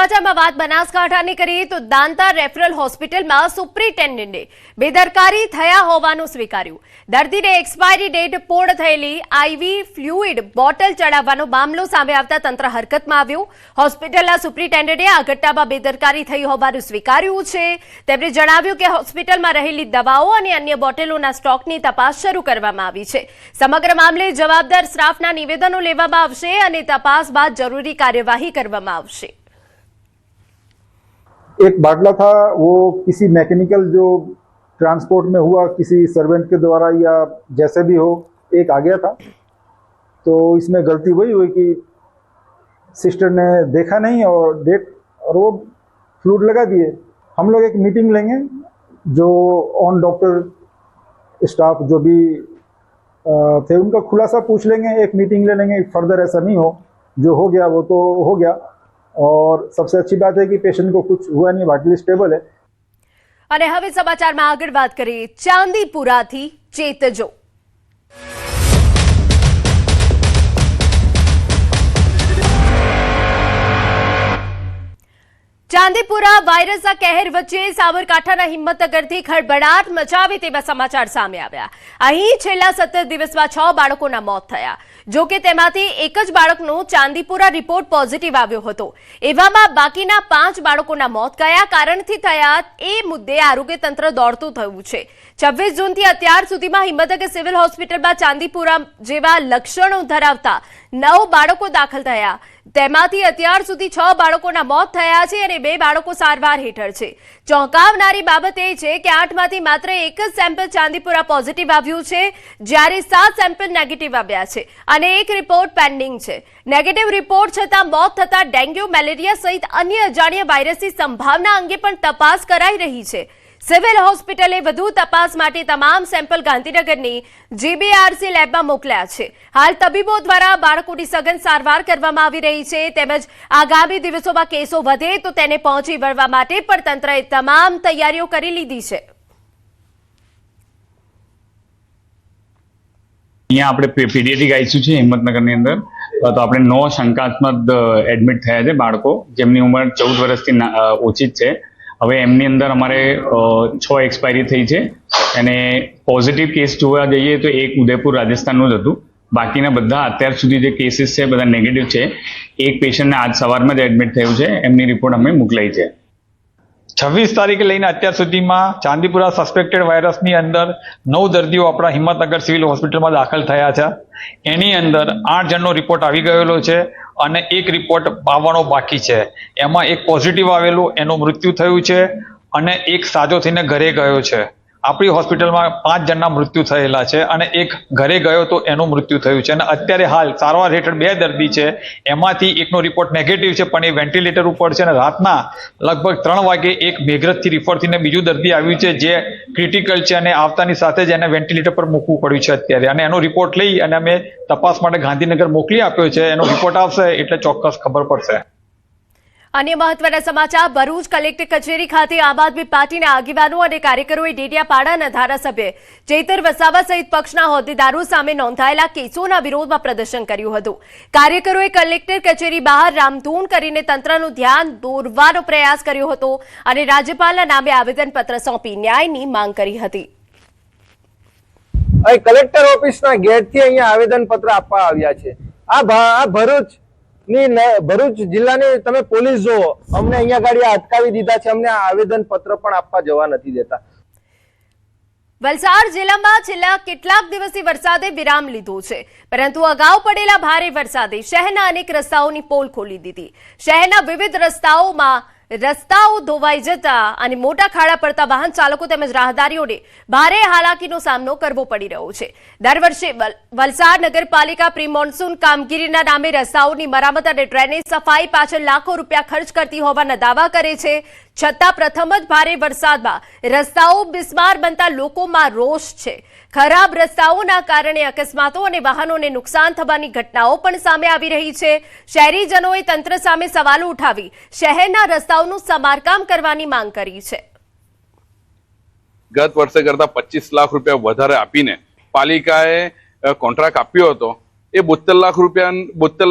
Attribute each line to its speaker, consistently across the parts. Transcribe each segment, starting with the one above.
Speaker 1: સમાચારમાં વાત બનાસકાંઠાની કરીએ તો દાંતા રેફરલ હોસ્પિટલમાં સુપ્રિન્ટેન્ડન્ટે બેદરકારી થયા હોવાનું સ્વીકાર્યું. દર્દીને એક્સપાયરી ડેટ પૂર્ણ થયેલી આઈવી ફ્લુઇડ બોટલ ચડાવવાનો મામલો સામે આવતા તંત્ર હરકતમાં આવ્યું. હોસ્પિટલના સુપ્રિન્ટેન્ડન્ટે આ ઘટનામાં બેદરકારી થઈ હોવાનું સ્વીકાર્યું છે. તેમણે જણાવ્યું કે હોસ્પિટલમાં રહેલી દવાઓ અને અન્ય બોટલોના સ્ટોકની તપાસ શરૂ કરવામાં આવી છે. સમગ્ર મામલે જવાબદાર સ્ટાફના નિવેદનો લેવામાં આવશે અને તપાસ બાદ જરૂરી कार्यवाही કરવામાં આવશે.
Speaker 2: एक बाटला था, वो किसी मैकेनिकल जो ट्रांसपोर्ट में हुआ, किसी सर्वेंट के द्वारा या जैसे भी हो, एक आ गया था. तो इसमें गलती वही हुई कि सिस्टर ने देखा नहीं और डेट और वो फ्लूइड लगा दिए. हम लोग एक मीटिंग लेंगे, जो ऑन डॉक्टर स्टाफ जो भी थे उनका खुलासा पूछ लेंगे, एक मीटिंग ले लेंगे. फर्दर ऐसा नहीं हो, जो हो गया वो तो हो गया. और सबसे अच्छी बात है कि पेशेंट को कुछ हुआ नहीं, वाइटली स्टेबल है.
Speaker 1: અને હવે સમાચારમાં આગળ વાત કરીએ ચાંદીપુરાથી ચેતજો. ચાંદીપુરા વાયરસના કહેર વચ્ચે સાબરકાંઠાના હિંમતનગરથી ખળભળાટ મચાવે તેવા સમાચાર સામે આવ્યા. અહીં છેલ્લા 17 દિવસમાં 6 બાળકોના મોત થયા. જો કે તેમાંથી એક જ બાળકનો ચાંદીપુરા રિપોર્ટ પોઝિટિવ આવ્યો હતો. એવામાં બાકીના 5 બાળકોના મોત કયા કારણથી થયા એ મુદ્દે આરોગ્ય તંત્ર દોડતું થયું છે. 26 જૂનથી અત્યાર સુધીમાં હિંમતનગર સિવિલ હોસ્પિટલમાં ચાંદીપુરા જેવા લક્ષણો ધરાવતા 9 બાળકો દાખલ થયા. તેમાંથી અત્યાર સુધી 6 બાળકોના મોત થયા છે અને 2 બાળકો સારવાર હેઠળ છે. ચોંકાવનારી બાબત એ છે કે 8માંથી માત્ર એક જ સેમ્પલ ચાંદીપુરા પોઝિટિવ આવ્યું છે, જ્યારે 7 સેમ્પલ નેગેટિવ આવ્યા છે અને એક રિપોર્ટ પેન્ડિંગ છે. નેગેટિવ રિપોર્ટ છતાં મોત થતા ડેન્ગ્યુ, મેલેરિયા સહિત અન્ય અજાણ્યા વાયરસની સંભાવના અંગે પણ તપાસ કરાઈ રહી છે. સિવિલ હોસ્પિટલે વધુ તપાસ માટે તમામ સેમ્પલ ગાંધીનગરની જીબીઆરસી લેબમાં મોકલ્યા છે. હાલ તબીબો દ્વારા બાળકોની સઘન સારવાર કરવામાં આવી રહી છે. તેમજ આગામી દિવસોમાં કેસો વધે તો તેને પહોંચી વળવા માટે પણ તંત્રએ તમામ તૈયારીઓ કરી લીધી છે.
Speaker 3: અહીંયા આપણે પીડિયાટ્રિક આઈસીયુ છે હિંમતનગરની અંદર, તો આપણે 9 શંકાસ્પદ એડમિટ થયા છે બાળકો, જેમની ઉંમર 14 વર્ષથી ઓછી જ છે. હવે એમની અંદર અમારે 6 એક્સપાયરી થઈ છે અને પોઝિટિવ કેસ જોવા જઈએ તો એક ઉદયપુર રાજસ્થાનનું જ હતું. બાકીના બધા અત્યાર સુધી જે કેસીસ છે બધા નેગેટિવ છે. એક પેશન્ટને આજ સવારમાં જ એડમિટ થયું છે, એમની રિપોર્ટ અમે મોકલાઈ છે.
Speaker 4: 26 તારીખે લઈને અત્યાર સુધીમાં ચાંદીપુરા સસ્પેક્ટેડ વાયરસની અંદર 9 દર્દીઓ આપણા હિંમતનગર સિવિલ હોસ્પિટલમાં દાખલ થયા છે. એની અંદર 8 જણનો રિપોર્ટ આવી ગયેલો છે અને એક રિપોર્ટ આવવાનો બાકી છે. એમાં એક પોઝિટિવ આવેલું, એનું મૃત્યુ થયું છે અને એક સાજો થઈને ઘરે ગયો છે. આપણી હોસ્પિટલમાં 5 જણના મૃત્યુ થયેલા છે અને એક ઘરે ગયો તો એનું મૃત્યુ થયું છે. અને અત્યારે હાલ સારવાર હેઠળ 2 દર્દી છે, એમાંથી એકનો રિપોર્ટ નેગેટિવ છે પણ એ વેન્ટિલેટર ઉપર છે. અને રાતના લગભગ 3 વાગે એક મેઘરજથી રિફર થઈને બીજું દર્દી આવ્યું છે જે ક્રિટિકલ છે અને આવતાની સાથે જ એને વેન્ટિલેટર પર મૂકવું પડ્યું છે અત્યારે. અને એનો રિપોર્ટ લઈ અને અમે તપાસ માટે ગાંધીનગર મોકલી આપ્યો છે. એનો રિપોર્ટ આવશે એટલે ચોક્કસ ખબર પડશે.
Speaker 1: અન્ય મહત્વના સમાચાર ભરૂચ કલેક્ટર કચેરી ખાતે આમ આદમી પાર્ટીના આગેવાનો અને કાર્યકરોએ ડેડિયાપાડાના ધારાસભ્ય ચેતર વસાવા સહિત પક્ષના હોદ્દેદારો સામે નોંધાયેલા કેસોના વિરોધમાં પ્રદર્શન કર્યું હતું. કાર્યકરોએ કલેક્ટર કચેરી બહાર રામધૂન કરીને તંત્રનું ધ્યાન દોરવાનો પ્રયાસ કર્યો હતો અને રાજ્યપાલના નામે આવેદનપત્ર સોંપી ન્યાયની માંગ કરી હતી.
Speaker 5: કલેક્ટર ઓફિસના ગેટથી અહીંયા આવેદનપત્ર આપવા આવ્યા છે. આ ભરૂચ જિલ્લાની તમે પોલીસ જુઓ, અમને અહીંયા ગાડી અટકાવી દીધા છે, અમને આ આવેદન પત્ર પણ આપવા જવા નથી દેતા.
Speaker 1: વલસાડ જિલ્લામાં છેલ્લા કેટલાક દિવસથી વરસાદે વિરામ લીધો છે, પરંતુ અગાઉ પડેલા ભારે વરસાદે શહેરના અનેક રસ્તાઓની પોલ ખોલી દીધી. શહેરના વિવિધ રસ્તાઓ ધોવાઈ જતા અને મોટા ખાડા પડતા વાહન ચાલકો તેમજ રાહદારીઓને ભારે હાલાકીનો સામનો કરવો પડી રહ્યો છે. દર વર્ષે વલસાડ નગરપાલિકા પ્રી મોન્સૂન કામગીરીના નામે રસ્તાઓની મરામત અને ડ્રેનેજ સફાઈ પાછળ લાખો રૂપિયા ખર્ચ કરતી હોવાના દાવા કરે છે. છતાં પ્રથમ જ ભારે વરસાદમાં રસ્તાઓ બિસ્માર બનતા લોકોમાં રોષ છે. ખરાબ રસ્તાઓના કારણે અકસ્માતો અને વાહનોને નુકસાન થવાની ઘટનાઓ પણ સામે આવી રહી છે. શહેરીજનોએ તંત્ર સામે સવાલો ઉઠાવી શહેરના રસ્તાઓનું સમારકામ કરવાની માંગ કરી છે.
Speaker 6: ગત વર્ષે કરતા 25 લાખ રૂપિયા વધારે આપીને પાલિકાએ કોન્ટ્રાક્ટ આપ્યો હતો એ 72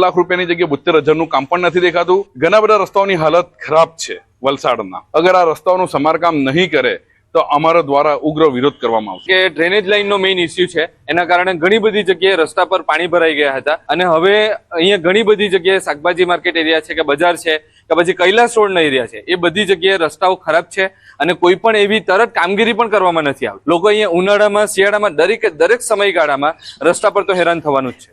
Speaker 6: લાખ રૂપિયાની જગ્યાએ 72,000નું કામ પણ નથી દેખાતું. ઘણા બધા રસ્તાઓની હાલત ખરાબ છે વલસાડના. અગર આ રસ્તાઓનું સમારકામ નહીં કરે તો અમારા દ્વારા ઉગ્ર વિરોધ કરવામાં આવશે.
Speaker 7: કે ડ્રેનેજ લાઇનનો મેઇન ઇસ્યુ છે, એના કારણે ઘણી બધી જગ્યાએ રસ્તા પર પાણી ભરાઈ ગયા હતા અને હવે અહીંયા ઘણી બધી જગ્યાએ શાકભાજી માર્કેટ એરિયા છે કે બજાર છે કે પછી કૈલાસ રોડના એરિયા છે, એ બધી જગ્યાએ રસ્તાઓ ખરાબ છે અને કોઈ પણ એવી તરત કામગીરી પણ કરવામાં નથી આવતી. લોકો અહીંયા ઉનાળામાં, શિયાળામાં દરેક સમયગાળામાં રસ્તા પર તો હેરાન થવાનું જ છે.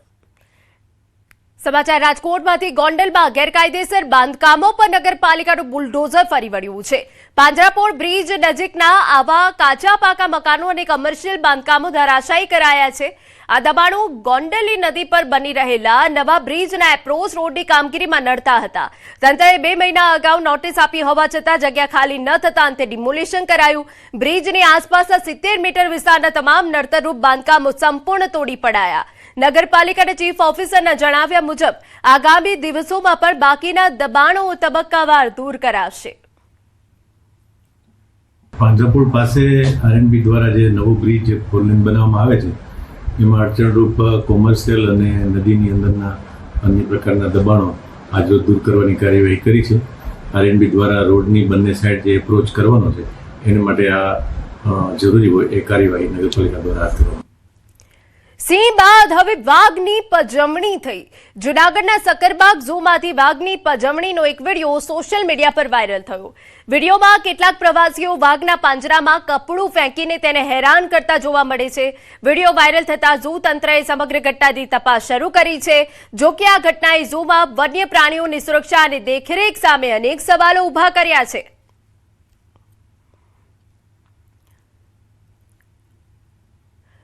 Speaker 1: સમાચાર રાજકોટમાંથી ગોંડલમાં ગેરકાયદેસર બાંધકામો પર નગરપાલિકાનું બુલડોઝર ફરી વળ્યું છે. પાંજરાપોળ બ્રિજ નજીકના આવા કાચા પાકા મકાનો અને કમર્શિયલ બાંધકામો ધરાશાયી કરાયા છે. આ દબાણો ગોંડલી નદી પર બની રહેલા નવા બ્રિજના એપ્રોચ રોડની કામગીરીમાં નડતા હતા. તંત્રએ 2 મહિના અગાઉ નોટિસ આપી હોવા છતાં જગ્યા ખાલી ન થતા અંતે ડિમોલિશન કરાયું. બ્રિજની આસપાસના 70 મીટર વિસ્તારના તમામ નડતરરૂપ બાંધકામો સંપૂર્ણ તોડી પડાયા. નગરપાલિકાના ચીફ ઓફિસરના જણાવ્યા મુજબ આગામી દિવસોમાં પણ બાકીના દબાણો તબક્કાવાર દૂર કરાશે.
Speaker 8: પાંજરાપોળ પાસે આરએનબી દ્વારા જે નવો બ્રિજ ફોરલેન બનાવવામાં આવે છે એમાં અડચણરૂપ કોમર્શિયલ અને નદીની અંદરના અન્ય પ્રકારના દબાણો આજે દૂર કરવાની કાર્યવાહી કરી છે. આરએનબી દ્વારા રોડની બંને સાઈડ જે એપ્રોચ કરવાનો છે એને માટે આ જરૂરી હોય એ કાર્યવાહી નગરપાલિકા દ્વારા હાથ ધરવામાં.
Speaker 1: સિંહ બાદ હવે વાઘની પજવણી થઈ. જૂનાગઢના સકરબાગ ઝૂમાંથી વાઘની પજવણીનો એક વિડીયો સોશિયલ મીડિયા પર વાયરલ થયો. વિડીયોમાં કેટલાક પ્રવાસીઓ વાઘના પાંજરામાં કપડું ફેંકીને તેને હેરાન કરતા જોવા મળે છે. વિડીયો વાયરલ થતા ઝૂ તંત્રએ સમગ્ર ઘટનાની તપાસ શરૂ કરી છે. જો કે આ ઘટનાએ ઝૂમાં વન્ય પ્રાણીઓની સુરક્ષા અને દેખરેખ સામે અનેક સવાલો ઉભા કર્યા છે.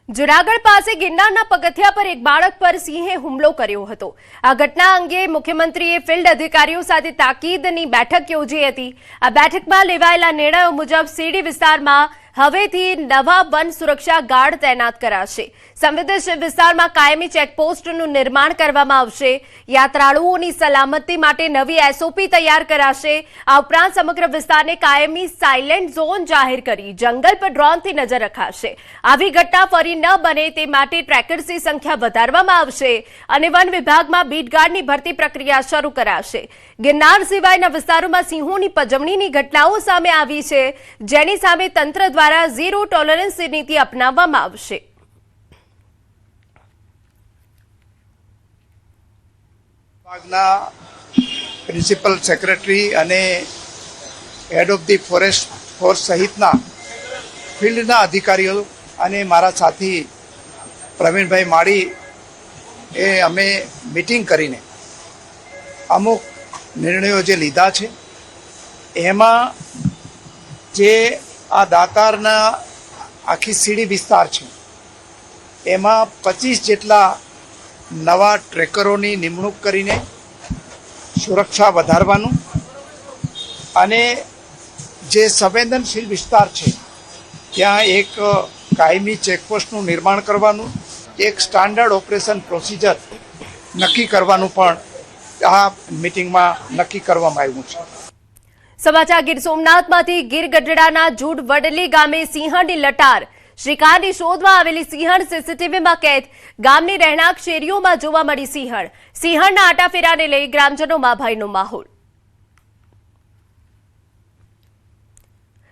Speaker 1: જૂનાગઢ પાસે ગિરનારના પગથિયા પર એક બાળક પર સિંહે હુમલો કર્યો હતો. આ ઘટના અંગે મુખ્યમંત્રીએ ફિલ્ડ અધિકારીઓ સાથે તાકીદની બેઠક યોજી હતી. આ બેઠકમાં લેવાયેલા નિર્ણયો મુજબ સીડી વિસ્તારમાં હવેથી નવા વન સુરક્ષા ગાર્ડ તૈનાત કરાશે. સંવેદનશીલ વિસ્તારમાં કાયમી ચેકપોસ્ટનું નિર્માણ કરવામાં આવશે. યાત્રાળુઓની સલામતી માટે નવી એસઓપી તૈયાર કરાશે. આ ઉપરાંત સમગ્ર વિસ્તારને કાયમી સાયલેન્ટ ઝોન જાહેર કરી જંગલ પર ડ્રોનથી નજર રખાશે. આવી ઘટના ફરી ન બને તે માટે ટ્રેકર્સની સંખ્યા વધારવામાં આવશે અને વન વિભાગમાં બીટગાર્ડની ભરતી પ્રક્રિયા શરૂ કરાશે. ગિરનાર સિવાયના વિસ્તારોમાં સિંહોની પજવણીની ઘટનાઓ સામે આવી છે, જેની સામે તંત્ર દ્વારા ઝીરો ટોલરન્સ નીતિ અપનાવવામાં આવશે.
Speaker 9: વિભાગના પ્રિન્સિપલ સેક્રેટરી અને head of the forest force સહિતના ફિલ્ડના અધિકારીઓ અને મારા સાથી પ્રવીણભાઈ માળી એ અમે મિટિંગ કરીને અમુક નિર્ણયો જે લીધા છે એમાં જે આ દાતારના આખી સીડી વિસ્તાર છે એમાં 25 જેટલા નવા ટ્રેકરોની નિમણૂક કરીને સુરક્ષા વધારવાનું અને જે સંવેદનશીલ વિસ્તાર છે ત્યાં એક કાયમી ચેકપોસ્ટનું નિર્માણ કરવાનું, એક સ્ટાન્ડર્ડ ઓપરેશન પ્રોસિજર નક્કી કરવાનું પણ આ મિટિંગમાં નક્કી કરવામાં આવ્યું છે.
Speaker 1: સમાચાર ગીર સોમનાથમાંથી ગીર ગઢડાના જૂડ વડલી ગામે સિંહણની લટાર. શિકારની શોધમાં આવેલી સિંહણ સીસીટીવીમાં કેદ. ગામની રહેણાંક શેરીઓમાં જોવા મળી સિંહણ. સિંહણના આટાફેરાને લઈ ગ્રામજનોમાં ભયનો માહોલ.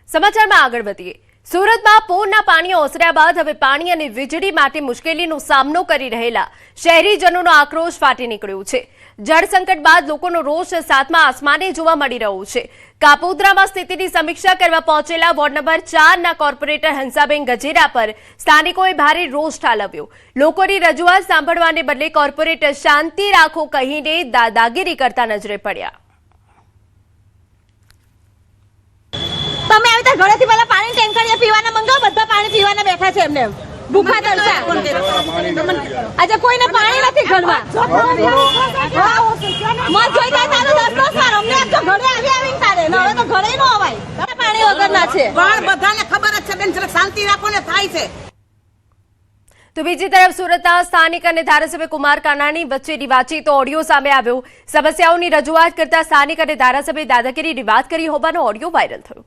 Speaker 1: સમાચારમાં આગળ વધીએ. સુરતમાં પૂરના પાણી ઓસર્યા બાદ હવે પાણી અને વીજળી માટે મુશ્કેલીનો સામનો કરી રહેલા શહેરીજનોનો આક્રોશ ફાટી નીકળ્યો છે. જળ સંકટ બાદ લોકોનો રોષ સાતમા આસમાને જોવા મળી રહ્યો છે. કાપોદ્રામાં સ્થિતિની સમીક્ષા કરવા પહોંચેલા ward number 4ના corporator Hansaben Gajera પર સ્થાનિકોએ ભારે રોષ ઠાલવ્યો. લોકોની રજૂઆત સાંભળવાને બદલે કોર્પોરેટર શાંતિ રાખો કહીને દાદાગીરી કરતા નજરે પડ્યા.
Speaker 10: તમે આવી તો ઘરેથી પેલા પાણી ટેન્કર પીવાના મંગાવો, બધા પાણી પીવાના બેઠા છે એમને ભૂખા તરસ્યા. આજે કોઈને પાણી નથી ઘરમાં. મત જોઈ જાય તારો 10 વાર અમને આજ તો ઘરે આવી તારે હવે તો ઘરે નો અવાય. પાણી વગરના છે
Speaker 11: પણ બધાને ખબર જ છે બેન, જરા શાંતિ રાખો ને થાય છે.
Speaker 1: તો બીજી તરફ સુરતના સ્થાનિક અને ધારાસભ્ય કુમાર કાનાણી વચ્ચેની વાતચીત ઓડિયો સામે આવ્યો. સમસ્યાઓની રજૂઆત કરતા સ્થાનિક અને ધારાસભ્ય દાદાગીરીની વાત કરી હોવાનો ઓડિયો વાયરલ થયો.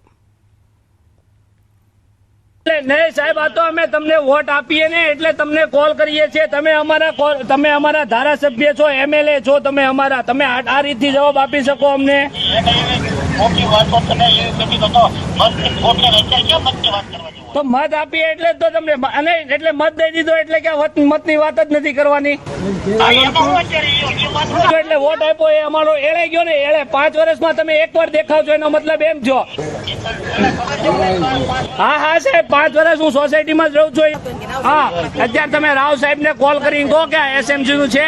Speaker 12: નહીં સાહેબ, આ તો અમે તમને વોટ આપીએ ને એટલે તમને કોલ કરીએ છીએ. તમે અમારા ધારાસભ્ય છો, MLA છો, તમે આ રીતથી જવાબ આપી શકો અમને? તો મત આપીએ એટલે તો તમને અને એટલે મત દઈ દીધો એટલે કે મતની વાત જ નથી કરવાની. એટલે વોટ આપ્યો એ અમારો એળે ગયો ને, એળે 5 વર્ષમાં તમે એકવાર દેખાવ છો એનો મતલબ એમ છો. હા સાહેબ, 5 વર્ષ હું સોસાયટીમાં જ રહું છું. હા, અત્યારે તમે રાવ સાહેબ ને કોલ કરીને કહો કે SMG નું છે,